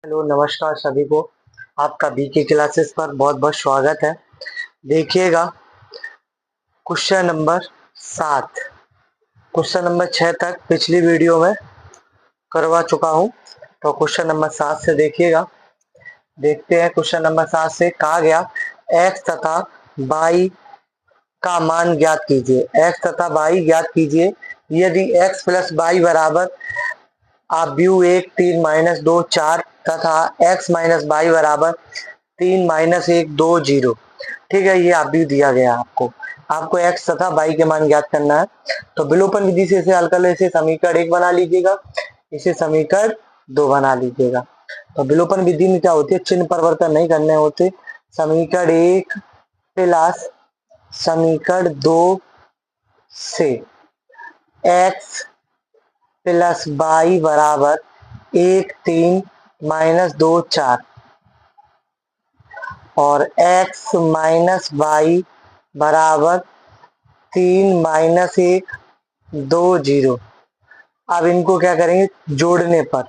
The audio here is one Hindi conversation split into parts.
हेलो नमस्कार सभी को। आपका बीके क्लासेस पर बहुत बहुत स्वागत है। देखिएगा क्वेश्चन नंबर 7, क्वेश्चन नंबर 6 तक पिछली वीडियो में करवा चुका हूं। तो क्वेश्चन नंबर 7 से देखिएगा। देखते हैं क्वेश्चन नंबर 7 से कहा गया x तथा y का मान ज्ञात कीजिए। x तथा y ज्ञात कीजिए यदि x प्लस वाई बराबर आव्यूह 1 3 माइनस 2 4 तथा x माइनस वाई बराबर 3 माइनस 1 2 0। ठीक है, ये आव्यूह दिया गया आपको x तथा y के मान ज्ञात करना है। तो विलोपन विधि से इसे हल कर लो। इसे समीकरण 1 बना लीजिएगा, इसे समीकरण 2 बना लीजिएगा। तो विलोपन विधि में क्या होती है, चिन्ह परिवर्तन नहीं करने होते। समीकरण 1 प्लस समीकरण 2 से x प्लस वाई बराबर 1 3 माइनस 2 4 और x माइनस वाई बराबर 3 माइनस 1 2 0। अब इनको क्या करेंगे, जोड़ने पर।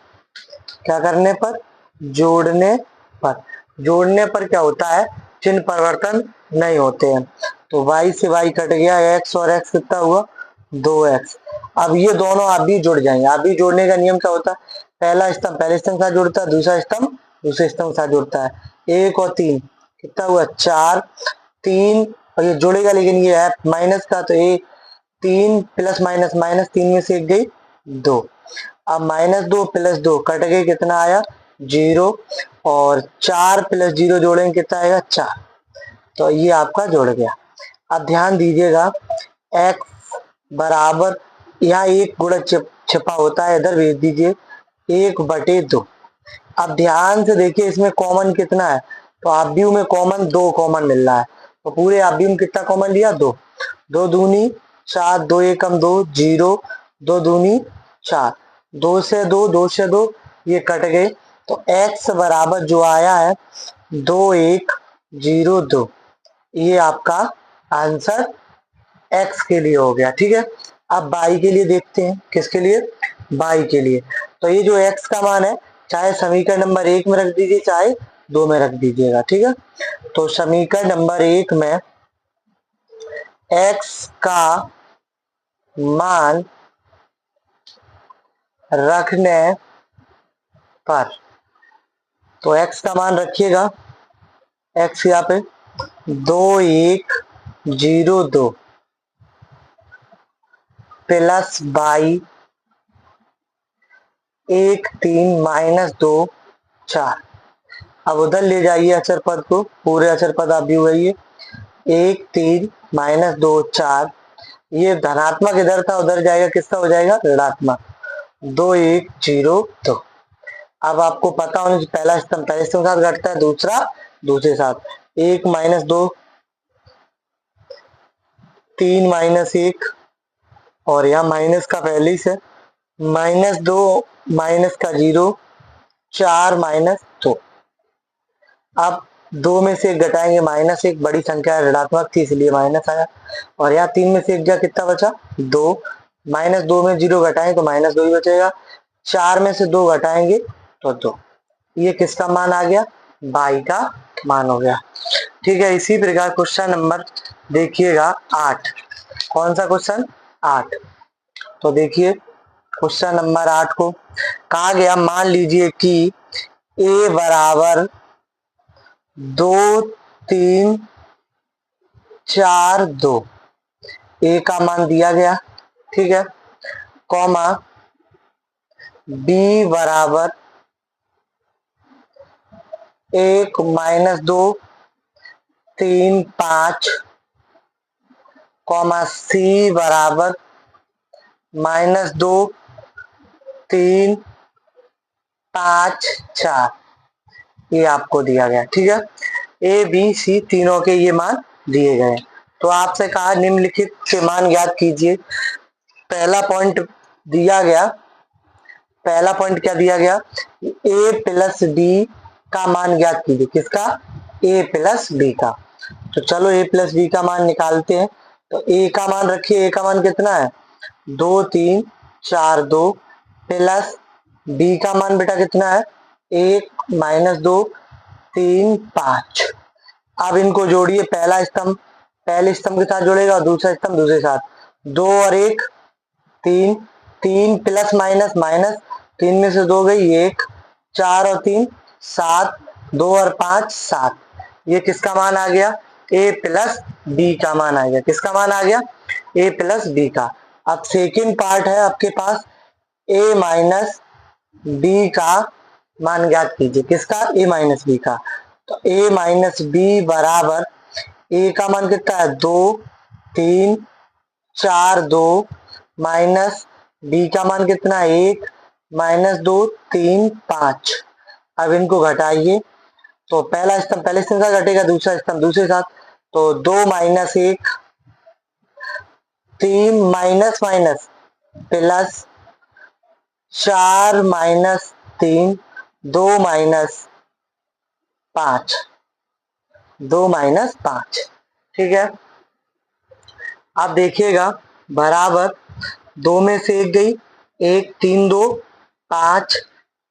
क्या करने पर? जोड़ने पर। जोड़ने पर क्या होता है, चिन्ह परिवर्तन नहीं होते हैं। तो y से y कट गया, x और x कितना हुआ 2x। अब ये दोनों आप भी जुड़ जाएंगे। आप भी जोड़ने का नियम क्या होता है, पहला स्तंभ पहले स्तंभ के साथ जुड़ता है, दूसरा स्तंभ दूसरे स्तंभ के साथ जुड़ता है। 1 और 3 कितना हुआ 4, 3 और ये जोड़ेगा, लेकिन ये है माइनस का, तो ये 3 प्लस माइनस माइनस 3 में से 1 गई 2। अब माइनस 2 प्लस 2 कट गए, कितना आया 0 और 4 प्लस 0 जोड़ेंगे कितना आएगा 4। तो ये आपका जुड़ गया। अब ध्यान दीजिएगा x बराबर यहाँ एक गुणक छिपा होता है, इधर भेज दीजिए 1/2। अब ध्यान से देखिए इसमें कॉमन कितना है, तो आव्यूह में कॉमन 2 कॉमन मिल रहा है। तो पूरे आव्यूह में कितना कॉमन लिया 2, 2 दूनी 4 2 एकम 2 0 2 दूनी 4 2 से 2 2 से 2 ये कट गए। तो x बराबर जो आया है 2 1 0 2, ये आपका आंसर x के लिए हो गया। ठीक है, अब y के लिए देखते हैं। किसके लिए? y के लिए। तो ये जो x का मान है, चाहे समीकरण नंबर 1 में रख दीजिए चाहे 2 में रख दीजिएगा। ठीक है, तो समीकरण नंबर 1 में x का मान रखने पर, तो x का मान रखिएगा, x यहाँ पे 2 1 0 2 प्लस y 1 3 माइनस 2 4। अब उधर ले जाइए अचर पद को, पूरे अचर पद आप भी हुई 1 3 माइनस 2 4, ये धनात्मक इधर था उधर जाएगा, किसका हो जाएगा ऋणात्मक 2 1 0 2। अब आपको पता होना चाहिए पहला स्तंभ पहले स्तंभ के साथ घटता है, दूसरा दूसरे साथ। 1 माइनस 2 3 माइनस 1 और यहाँ माइनस का पहले ही से माइनस 2 माइनस का 0 4 माइनस 2। अब 2 में से 1 घटाएंगे, माइनस 1 बड़ी संख्या ऋणात्मक थी इसलिए माइनस आया, और यहाँ 3 में से 1 गया, कितना बचा 2। माइनस 2 में 0 घटाएंगे तो माइनस 2 ही बचेगा। 4 में से 2 घटाएंगे तो 2। ये किसका मान आ गया, y का मान हो गया। ठीक है, इसी प्रकार क्वेश्चन नंबर देखिएगा 8। कौन सा क्वेश्चन 8? तो देखिए क्वेश्चन नंबर 8 को कहा गया, मान लीजिए कि a बराबर 2 3 4 2, a का मान दिया गया। ठीक है, कॉमा b बराबर 1 माइनस 2 3 5, कॉमा c बराबर माइनस 2 3 5 4, ये आपको दिया गया। ठीक है, ए बी सी तीनों के ये मान दिए गए। तो आपसे कहा निम्नलिखित के मान ज्ञात कीजिए। पहला पॉइंट दिया गया, पहला पॉइंट क्या दिया गया, ए प्लस बी का मान ज्ञात कीजिए। किसका? ए प्लस बी का। तो चलो ए प्लस बी का मान निकालते हैं। तो ए का मान रखिए, ए का मान कितना है 2 3 4 2 प्लस बी का मान बेटा कितना है 1 माइनस 2 3 5। अब इनको जोड़िए, पहला स्तंभ पहले स्तंभ के साथ जुड़ेगा और दूसरा स्तंभ दूसरे साथ। 2 और 1 3, 3 प्लस माइनस माइनस, 3 में से 2 गई 1, 4 और 3 7, 2 और 5 7। ये किसका मान आ गया? a प्लस बी का मान आ गया। किसका मान आ गया? a प्लस बी का। अब सेकेंड पार्ट है आपके पास, a माइनस बी का मान ज्ञात कीजिए। किसका? a माइनस बी का। तो a माइनस बी बराबर, a का मान कितना है? 2 3 4 2 माइनस बी का मान कितना है? 1 माइनस 2 3 5। अब इनको घटाइए, तो पहला स्तंभ पहले स्तंभ से घटेगा, दूसरा स्तंभ दूसरे साथ। तो 2 minus 1 3 minus minus plus 4 minus 3 2 minus 5, 2 minus 5। ठीक है। अब देखिएगा, बराबर 2 में से 1 गई 1, 3 2 5,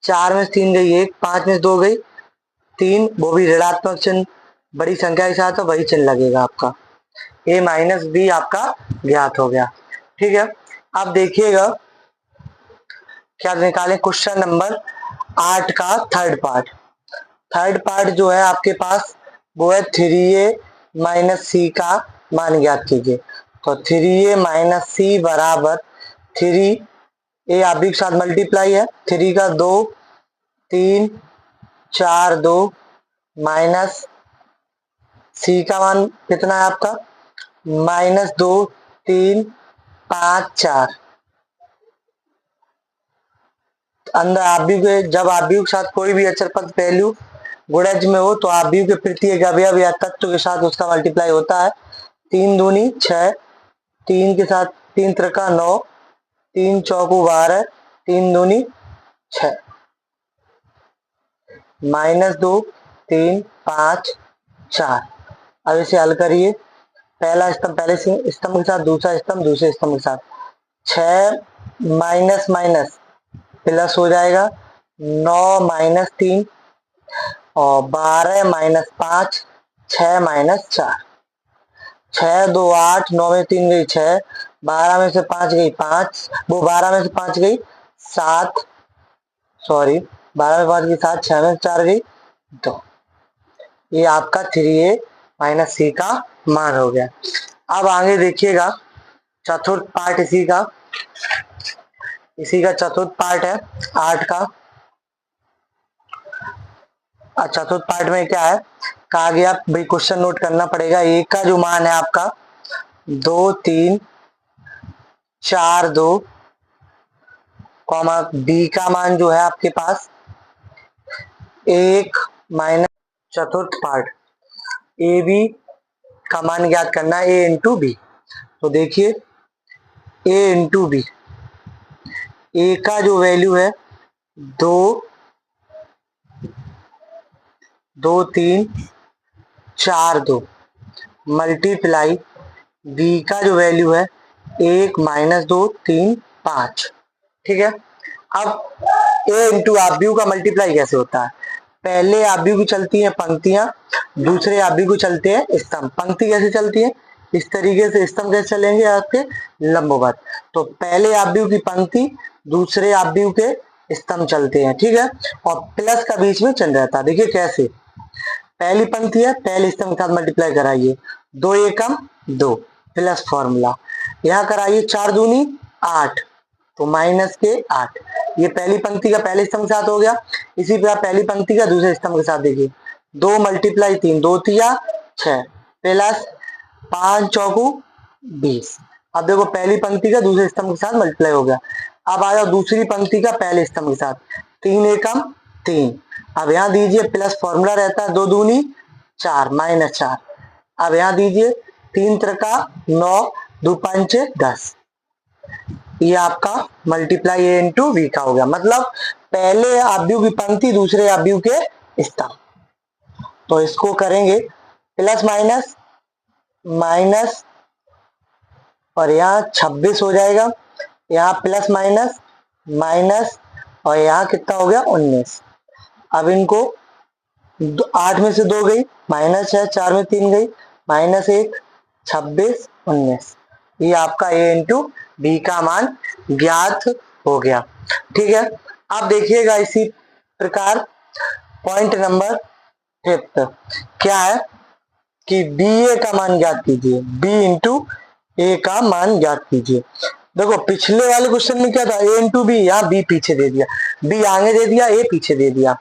4 में से 3 गई 1, 5 में से 2 गई 3, वो भी ऋणात्मक चिन्ह बड़ी संख्या के साथ, तो वही चिन्ह लगेगा आपका। a माइनस बी आपका ज्ञात हो गया। ठीक है। अब देखिएगा क्या निकालें, क्वेश्चन नंबर 8 का थर्ड पार्ट। थर्ड पार्ट जो है आपके पास वो है 3a माइनस सी का मान ज्ञात कीजिए। तो 3a माइनस सी बराबर 3 a आप भी के साथ मल्टीप्लाई है, 3 का 2 3 4 2 माइनस सी का मान कितना है आपका? माइनस 2 3 5 4। अंदर आव्यूह के, जब आव्यूह के साथ कोई भी अचर पद वैल्यू गुणज में हो तो आव्यूह के प्रत्येक अवयव या तत्व के साथ उसका मल्टीप्लाई होता है। 3 दूनी 6, 3 के साथ 3 त्रिका 9, 3 चौको 12, 3 दूनी 6, माइनस 2 3 5 4। अब इसे हल करिए, पहला स्तंभ पहले स्तंभ के साथ, दूसरा स्तंभ दूसरे स्तंभ के साथ। 6 माइनस माइनस प्लस हो जाएगा, 9 माइनस 3 और 12 माइनस 5, 6 माइनस 4। 6 2 8, 9 में 3 गई 6, 12 में से 5 गई 5, वो 12 में से 5 गई 7, सॉरी 12 में 5 गई 7, 6 में 4 गई 2। ये आपका 3a माइनस सी का मान हो गया। अब आगे देखिएगा चतुर्थ पार्ट इसी का चतुर्थ पार्ट है 8 का। चतुर्थ पार्ट में क्या है कहा गया भाई, क्वेश्चन नोट करना पड़ेगा। ए का जो मान है आपका 2 3 4 2 कॉमा बी का मान जो है आपके पास 1 माइनस। चतुर्थ पार्ट ए बी का मान ज्ञात करना है, ए इंटू बी। तो देखिए ए इंटू बी, ए का जो वैल्यू है 2 2 3 4 2 मल्टीप्लाई बी का जो वैल्यू है 1 माइनस 2 3 5। ठीक है। अब ए इंटू आव्यूह का मल्टीप्लाई कैसे होता है? पहले आव्यूह की चलती है पंक्तियां, दूसरे आव्यूह को चलते हैं स्तंभ। पंक्ति कैसे चलती है? इस तरीके से। स्तंभ कैसे चलेंगे? आपके लंबवत। तो पहले आव्यूह की पंक्ति, दूसरे आव्यूह के स्तंभ चलते हैं। ठीक है। और प्लस का बीच में चिन्ह रहता है। देखिए कैसे, पहली पंक्ति है, पहले स्तंभ के साथ मल्टीप्लाई कराइए, 2 एकम 2 प्लस फॉर्मूला, यहां कराइए 4 दूनी 8 तो माइनस के 8। ये पहली पंक्ति का पहले स्तंभ के साथ हो गया। इसी प्रकार पहली पंक्ति का दूसरे स्तंभ के साथ देखिए, 2 मल्टीप्लाई 3 2 तिया 6 प्लस 5 चौकू 20। अब देखो पहली पंक्ति का दूसरे स्तंभ के साथ मल्टीप्लाई हो गया। अब आ जाओ दूसरी पंक्ति का पहले स्तंभ के साथ, 3 एकम 3। अब यहां दीजिए प्लस फॉर्मूला रहता है, 2 दूनी 4 माइनस 4। अब यहां दीजिए 3 त्रिका 9 2 पंचे 10। ये आपका मल्टीप्लाई ए इंटू वी का हो गया। मतलब पहले आव्यूह की पंक्ति, दूसरे आव्यूह के स्तंभ। तो इसको करेंगे प्लस माइनस माइनस और यहाँ 26 हो जाएगा, यहाँ प्लस माइनस माइनस और यहाँ कितना हो गया 19। अब इनको 8 में से 2 गई, -6, 4 में 3 गई, -1, 26, 19। ये आपका ए इंटू बी का मान ज्ञात हो गया। ठीक है, अब देखिएगा इसी प्रकार पॉइंट नंबर 5 क्या है कि बी ए का मान ज्ञात कीजिए, बी इंटू ए का मान ज्ञात कीजिए। देखो पिछले वाले क्वेश्चन में क्या था, ए इंटू बी, यहाँ बी पीछे दे दिया, बी आगे दे दिया, ए पीछे दे दिया,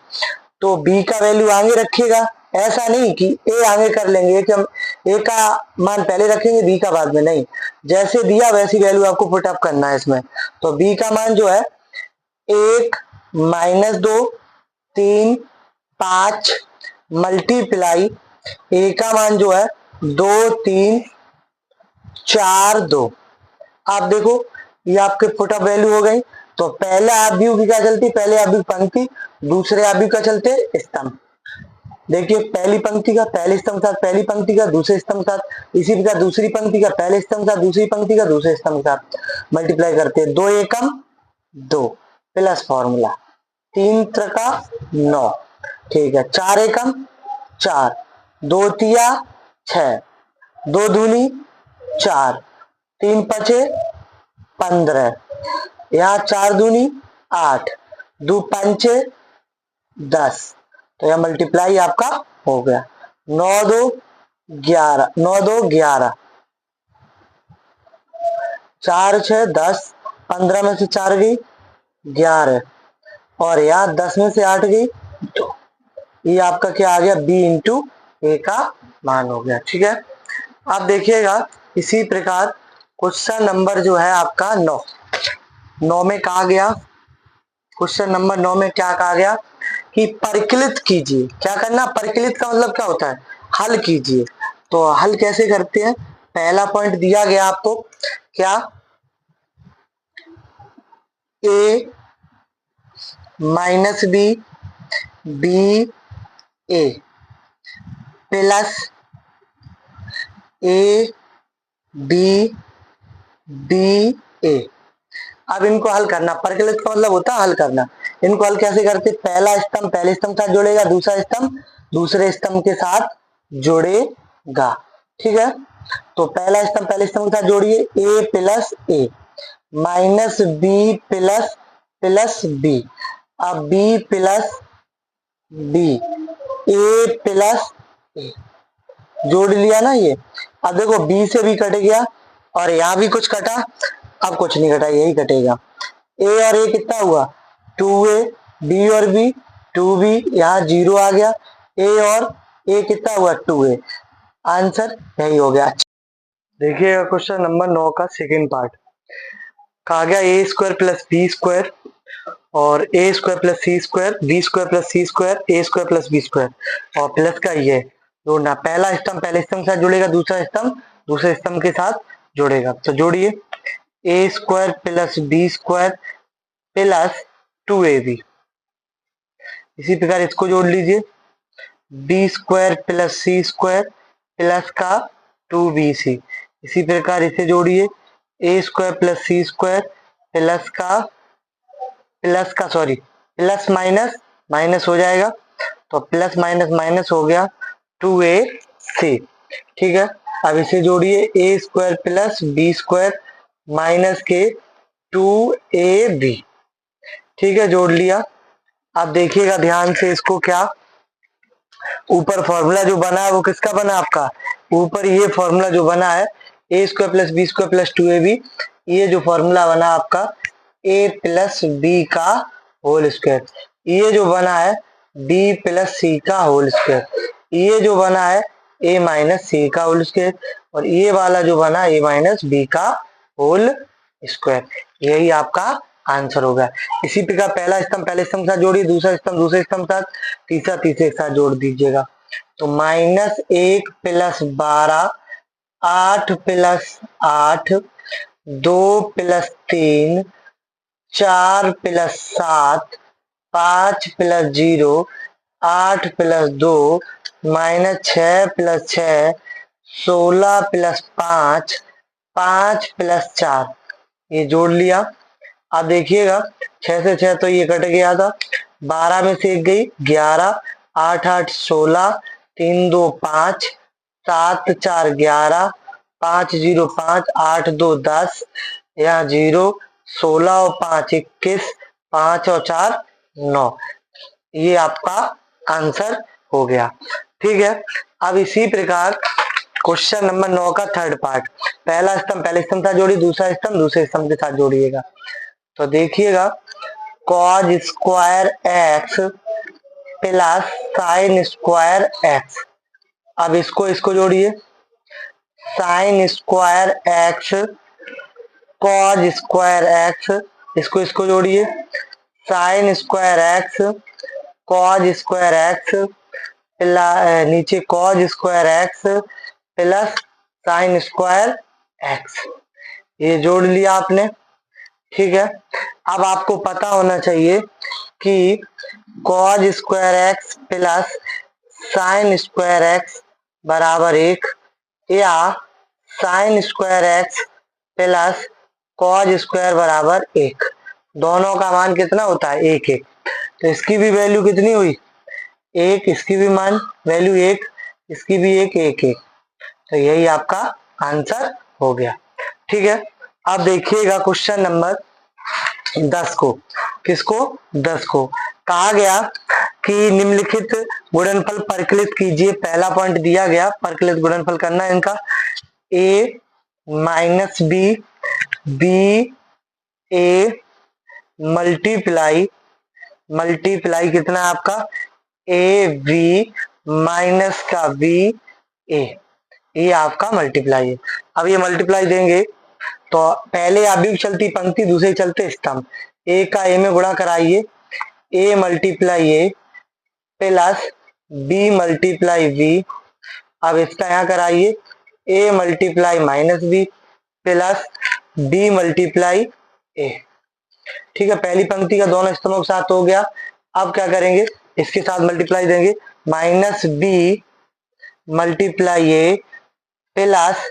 तो बी का वैल्यू आगे रखिएगा। ऐसा नहीं कि ए आगे कर लेंगे कि हम ए का मान पहले रखेंगे बी का बाद में, नहीं, जैसे दिया वैसी वैल्यू आपको पुटअप करना है इसमें। तो बी का मान जो है 1 -2 3 5 मल्टीप्लाई ए का मान जो है 2 3 4 2। आप देखो ये आपके पुटअप वैल्यू हो गई। तो पहले आप व्यू की क्या चलती, पहले आप व्यू पंक्ति, दूसरे आप व्यू का चलते स्तंभ। देखिए पहली पंक्ति का पहले स्तंभ साथ पहली पंक्ति का दूसरे स्तंभ साथ, इसी प्रकार दूसरी पंक्ति का पहले स्तंभ साथ दूसरी पंक्ति का दूसरे स्तंभ साथ मल्टीप्लाई करते हैं। 2 एकम 2 प्लस फॉर्मूला 3 त्रिका 9, ठीक है, 4 एकम 4, 2 तिया 6, 2 दूनी 4, 3 पचे 15, यहाँ 4 दूनी 8, 2 पंचे 10, तो यह मल्टीप्लाई आपका हो गया। 9 2 11, 9 2 11, 4 6 10, 15 में से 4 गई 11, और यहाँ 10 में से 8 गई, तो ये आपका क्या आ गया, बी इंटू ए का मान हो गया। ठीक है, आप देखिएगा इसी प्रकार क्वेश्चन नंबर जो है आपका 9 में कहा गया, क्वेश्चन नंबर 9 में क्या कहा गया कि परिकलित कीजिए। क्या करना, परिकलित का मतलब क्या होता है, हल कीजिए। तो हल कैसे करते हैं, पहला पॉइंट दिया गया आपको, क्या, A minus B B A plus A B B A. अब इनको हल करना, परिकलित का मतलब होता है हल करना। इनको हल कैसे करते, पहला स्तंभ पहले स्तंभ के साथ जोड़ेगा, दूसरा स्तंभ दूसरे स्तंभ के साथ जोड़ेगा। ठीक है, तो पहला स्तंभ पहले स्तंभ के साथ जोड़िए, A plus A minus B plus plus B, अब B plus B, A plus A, जोड़ लिया ना ये। अब देखो बी से भी कट गया और यहाँ भी कुछ कटा, अब कुछ नहीं कटा, यही कटेगा। ए और ए कितना हुआ 2a, बी और बी 2b, यहाँ 0 आ गया, ए और ए कितना हुआ 2a, आंसर यही हो गया। देखिएगा क्वेश्चन नंबर 9 का सेकेंड पार्ट कहा गया ए स्क्वायर प्लस बी स्क्वायर और ए square plus C square, B square plus C square, ए स्क्वायर प्लस बी स्क्वायर, और प्लस का ये जोड़ना, पहला स्तंभ पहले स्तंभ के साथ जुड़ेगा, दूसरा स्तंभ दूसरे स्तंभ के साथ जोड़ेगा। तो जोड़िए, A square plus B square plus 2ab, इसी प्रकार इसको जोड़ लीजिए, B square plus C square plus का 2bc, इसी प्रकार इसे जोड़िए, A square plus C square plus का सॉरी प्लस माइनस माइनस हो जाएगा, तो प्लस माइनस माइनस हो गया 2ac। ठीक है, अब इसे जोड़िए, A square plus B square minus के 2ab। ठीक है, जोड़ लिया। अब देखिएगा ध्यान से इसको, क्या ऊपर फॉर्मूला जो बना है वो किसका बना आपका, ऊपर ये फॉर्मूला जो बना है A square plus B square plus 2ab, ये जो फॉर्मूला बना आपका ए प्लस बी का होल स्क्वायर, ये जो बना है बी प्लस सी का होल स्क्वायर, ये जो बना है ए माइनस सी का होल स्क्वायर, और ये वाला जो बना ए माइनस बी का होल स्क्वायर, यही आपका आंसर होगा। इसी प्रकार पहला स्तंभ पहले स्तंभ के साथ जोड़िए, दूसरा स्तंभ दूसरे स्तंभ के साथ, तीसरा तीसरे के साथ जोड़ दीजिएगा। तो -1 plus 12, 8 plus 8, 2 plus 3, 4 plus 7, 5 plus 0, 8 plus 2, -6 plus 6, 16 plus 5, 5 plus 4, ये जोड़ लिया। अब देखिएगा 6 से 6 तो ये कट गया था, 12 में से 1 गई 11, 8 8 16, 3 2 5, 7 4 11, 5 0 5, 8 2 10, यहाँ 0, 16 और 5 21, 5 और 4 9। ये आपका आंसर हो गया। ठीक है, अब इसी प्रकार क्वेश्चन नंबर 9 का थर्ड पार्ट, पहला स्तंभ पहले स्तंभ के साथ जोड़िए, दूसरा स्तंभ दूसरे स्तंभ के साथ जोड़िएगा। तो देखिएगा, cos square x plus sine square x. अब इसको जोड़िए, sine square x cos square x, इसको जोड़िए, sine square x cos square x नीचे cos square x plus sine square x, ये जोड़ लिया आपने। ठीक है, अब आपको पता होना चाहिए कि cause square x plus sine square x बराबर 1 या sign square x plus cos square बराबर 1, दोनों का मान कितना होता है 1 1। तो इसकी भी वैल्यू कितनी हुई 1, इसकी भी मान वैल्यू 1, इसकी भी 1 1 1। तो यही आपका आंसर हो गया। ठीक है, अब देखिएगा क्वेश्चन नंबर 10 को, किसको 10 को कहा गया कि निम्नलिखित गुणनफल परिकलित कीजिए। पहला पॉइंट दिया गया, परिकलित गुणनफल करना है इनका, a minus B, B A multiply कितना है आपका ए बी माइनस का बी ए, ये आपका मल्टीप्लाई है। अब ये मल्टीप्लाई देंगे तो पहले अभी चलती पंक्ति, दूसरे चलते स्तंभ, ए का ए में गुणा कराइए, A multiply A plus B multiply B. अब इसका यहाँ कराइए, A multiply minus B plus B multiply A. ठीक है, पहली पंक्ति का दोनों स्तंभों के साथ हो गया। अब क्या करेंगे, इसके साथ मल्टीप्लाई देंगे, minus B multiply A plus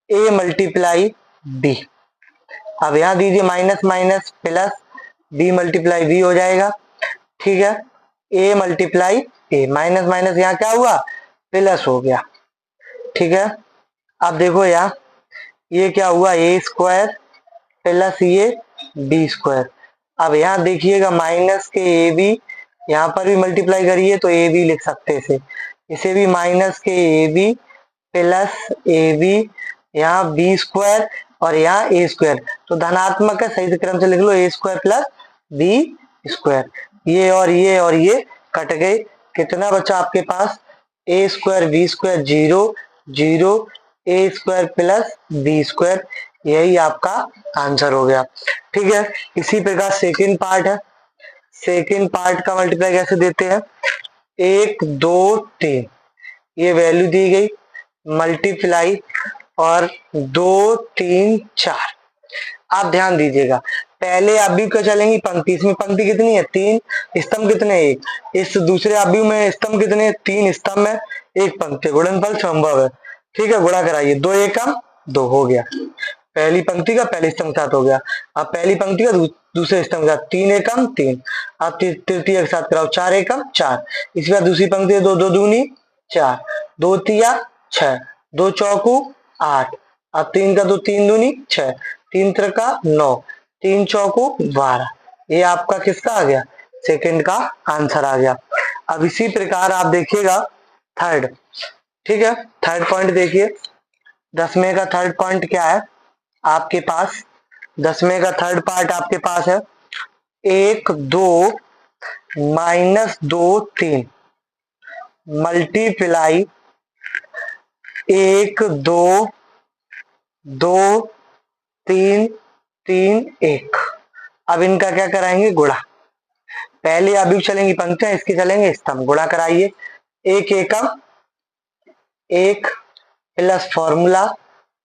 A multiply B. अब यहां दीजिए minus minus plus, B multiply B हो जाएगा। ठीक है, A multiply A, minus minus यहाँ क्या हुआ प्लस हो गया। ठीक है, अब देखो यहाँ ये क्या हुआ ए स्क्वायर प्लस ये बी स्क्वायर। अब यहाँ देखिएगा माइनस के ए बी, यहाँ पर भी मल्टीप्लाई करिए तो ए बी लिख सकते हैं इसे भी माइनस के A B plus A B, यहाँ बी स्क्वायर और यहाँ ए स्क्वायर, तो धनात्मक है सही क्रम से लिख लो, ए स्क्वायर प्लस बी स्क्वायर। ये और ये कट गए, कितना बचा आपके पास ए स्क्वायर बी स्क्वायर 0 0, ए स्क्वायर प्लस बी स्क्वायर, यही आपका आंसर हो गया। ठीक है, इसी प्रकार सेकंड पार्ट है, सेकंड पार्ट का मल्टीप्लाई कैसे देते हैं, 1 2 3, ये वैल्यू दी गई मल्टीप्लाई और 2 3 4। आप ध्यान दीजिएगा, पहले अभी को चलेंगी पंक्ति, इसमें पंक्ति कितनी है 3, स्तंभ कितने 1, इस दूसरे अभी में स्तंभ कितने 3 स्तंभ है 1 पंक्ति, गुणनफल संभव है। ठीक है, गुणा कराइए, 2 एकम 2 हो गया, पहली पंक्ति का पहले स्तंभ के साथ हो गया। अब पहली पंक्ति का दूसरे स्तंभ के साथ 3 एकम 3, अब तृतीय के साथ कराओ 4 एकम 4, इसके बाद दूसरी पंक्ति 2 2 दूनी 4, 2 तिया 6, 2 चौकू 8, अब 3 का 2 3 दूनी 6, 3 त्रिका 9, 3 चौकू 12, ये आपका किसका आ गया सेकंड का आंसर आ गया। अब इसी प्रकार आप देखिएगा थर्ड। ठीक है, थर्ड पॉइंट देखिए, 10वें का थर्ड पॉइंट क्या है आपके पास, 10वें का थर्ड पार्ट आपके पास है 1 2 माइनस 2 3 मल्टीप्लाई 1 2 2 3 3 1। अब इनका क्या कराएंगे गुणा, पहले अभी चलेंगी पंक्तियां, इसकी चलेंगे स्तंभ, गुणा कराइए, 1 एकम 1 प्लस फॉर्मूला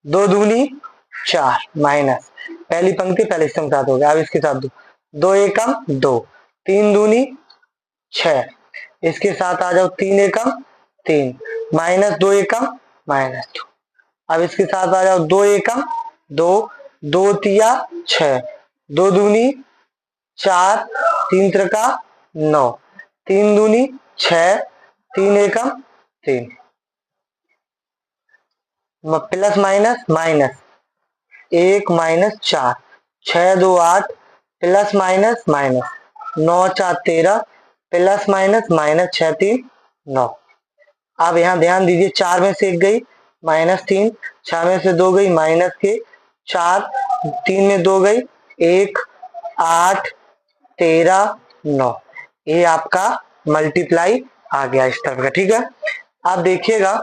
2 दूनी 4 माइनस पहली पंक्ति पहले स्तंभ के साथ हो गया। अब इसके साथ 2 एकम 2, 3 दूनी 6, इसके साथ आ जाओ 3 एकम 3 माइनस 2 एकम माइनस 2, अब इसके साथ आ जाओ 2 एकम 2, 2 तिया 6, 2 दूनी 4, 3 त्रिका 9, 3 दूनी 6, 3 एकम 3, plus minus minus 1 minus 4, 6 2 8, plus minus minus 9 4 13, plus minus minus 6 3 9। अब यहाँ ध्यान दीजिए, 4 में से 1 गई -3, 6 में से 2 गई -4, 3 में 2 गई 1, 8 13 9। ये आपका मल्टीप्लाई आ गया इस तरफ का। ठीक है, आप देखिएगा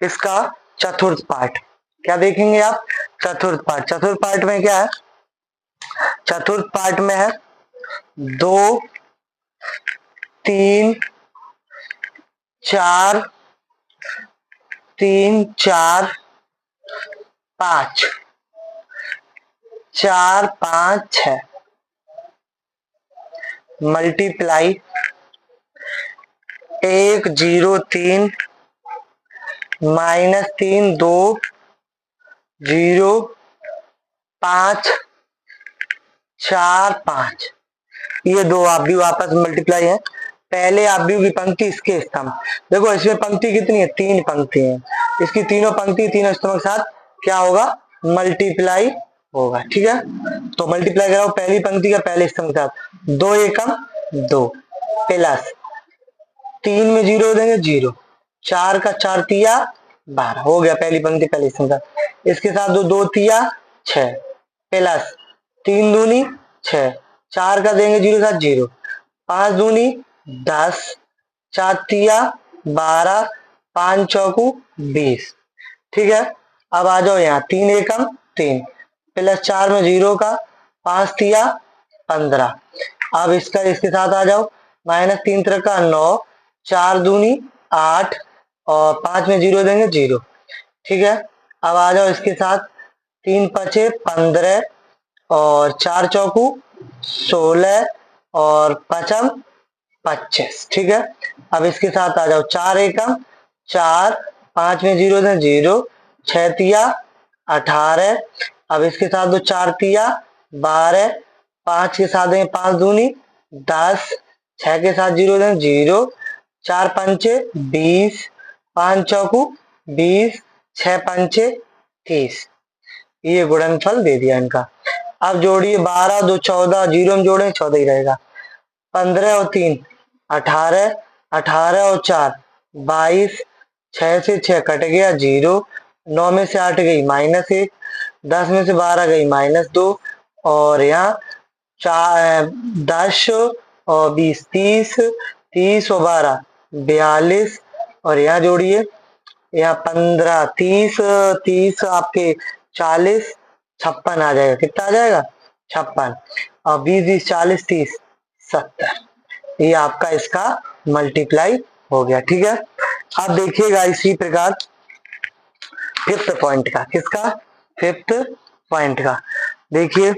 इसका चतुर्थ पार्ट। क्या देखेंगे आप? चतुर्थ पार्ट। चतुर्थ पार्ट में क्या है? चतुर्थ पार्ट में है 2 3 4 3 4 5 4 5 6 मल्टीप्लाई 1 0 3 -3 2 0 5 4 5। ये दो आव्यूह आपस में मल्टीप्लाई है। पहले आव्यूह की पंक्ति, इसके स्तंभ। देखो इसमें पंक्ति कितनी है? 3 पंक्ति है। इसकी तीनों पंक्ति तीनों स्तंभ के साथ क्या होगा? मल्टीप्लाई होगा। ठीक है, तो मल्टीप्लाई कराओ पहली पंक्ति का पहले स्तंभ के साथ। 2 एकम 2, प्लस 3 में 0 देंगे 0, 4 का 4 तिया 12, हो गया पहली पंक्ति पहले स्तंभ का। इसके साथ 2 2 तिया 6, प्लस 3 दूनी 6, 4 का देंगे 0 साथ 0, 5 दूनी 10, 4 तिया 12, 5 चौकू 20। ठीक है, अब आ जाओ यहाँ 3 एकम 3, प्लस 4 में 0 का 5 तिया 15। अब इसका इसके साथ आ जाओ -3 3 का 9, 4 दूनी 8 और 5 में 0 देंगे 0। ठीक है, अब आ जाओ इसके साथ 3 पचे 15 और 4 चौकू 16 और 5 25। ठीक है, अब इसके साथ आ जाओ 4 एकम 4, 5 में 0 दें 0, 6 तिया 18। अब इसके साथ दो 4 तिया 12, 5 के साथ दें 5 दूनी 10, 6 के साथ 0 दें 0, 4 पंचे 20, 5 चौकू 20, 6 पंचे 30। ये गुणनफल दे दिया इनका। अब जोड़िए 12 2 14, 0 में जोड़े 14 ही रहेगा। 15 और 3 18, 18 और 4 22, 6 से 6 कट गया 0, 9 में से 8 गई -1, 10 में से 12 गई -2 और यहाँ 10 और 20 30, 30 और 12 42 और यहाँ जोड़िए, यहाँ 15 30, 30 आपके 40, 56 आ जाएगा। कितना आ जाएगा? 56 और 20 20 40 30 70। ये आपका इसका मल्टीप्लाई हो गया। ठीक है, अब देखिएगा इसी प्रकार फिफ्थ पॉइंट का। किसका? फिफ्थ पॉइंट का। देखिए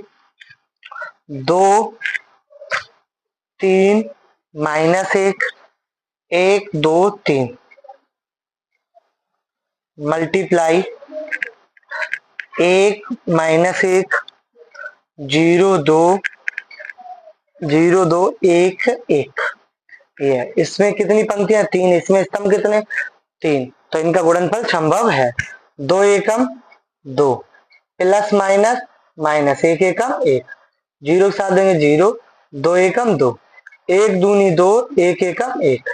2 3 -1 1 2 3 मल्टीप्लाई 1 -1 0 2 0 2 1 1। ये है। इसमें कितनी पंक्तियां? 3। इसमें स्तंभ कितने? 3। तो इनका गुणनफल संभव है। 2 एकम 2, प्लस माइनस माइनस 1 एकम 1, 0 के साथ देंगे 0, 2 एकम 2, 1 दूनी 2, 1 एकम 1।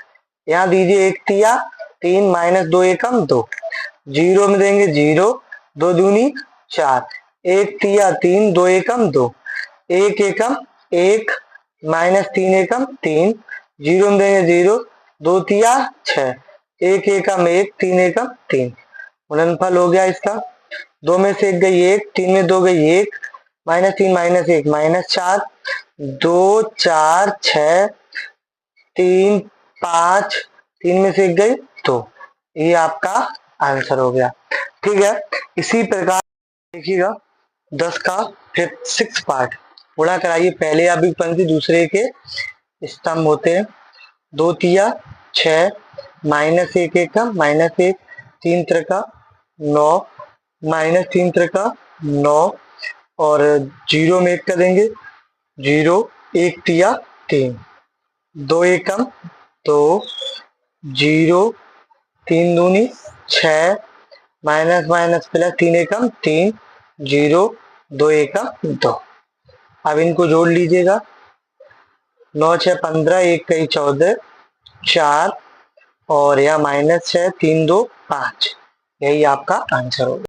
यहाँ दीजिए 1 तिया 3 -2 एकम 2, 0 में देंगे 0, 2 दूनी 4, 1 तिया 3, 2 एकम 2, 1 एकम 1 -3 एकम 3, 0 में देंगे 0, 2 तिया 6, 1 एकम 1, 3 एकम 3। गुणनफल हो गया इसका। 2 में से 1 गई 1, 3 में 2 गई 1, -3 -1 -4, 2 4 6 3 5, 3 में से 1 गई 2। ये आपका आंसर हो गया। ठीक है, इसी प्रकार देखिएगा 10 का फिर 6 पार्ट। गुणा कराइए, पहले आव्यूह पंक्ति दूसरे के स्तंभ होते हैं। 2 तिया 6, -1 एकम -1, 3 त्रिका 9, -3 त्रिका 9 और 0 में 1 का देंगे 0, 1 तिया 3। 2 एकम 2, 0, 3 दूनी 6, माइनस माइनस प्लस 3 एकम 3, 0, 2 एकम 2। अब इनको जोड़ लीजिएगा। 9 6 15, 1 कई 14, 4 और यहाँ -6, 3 2 5। यही आपका आंसर होगा।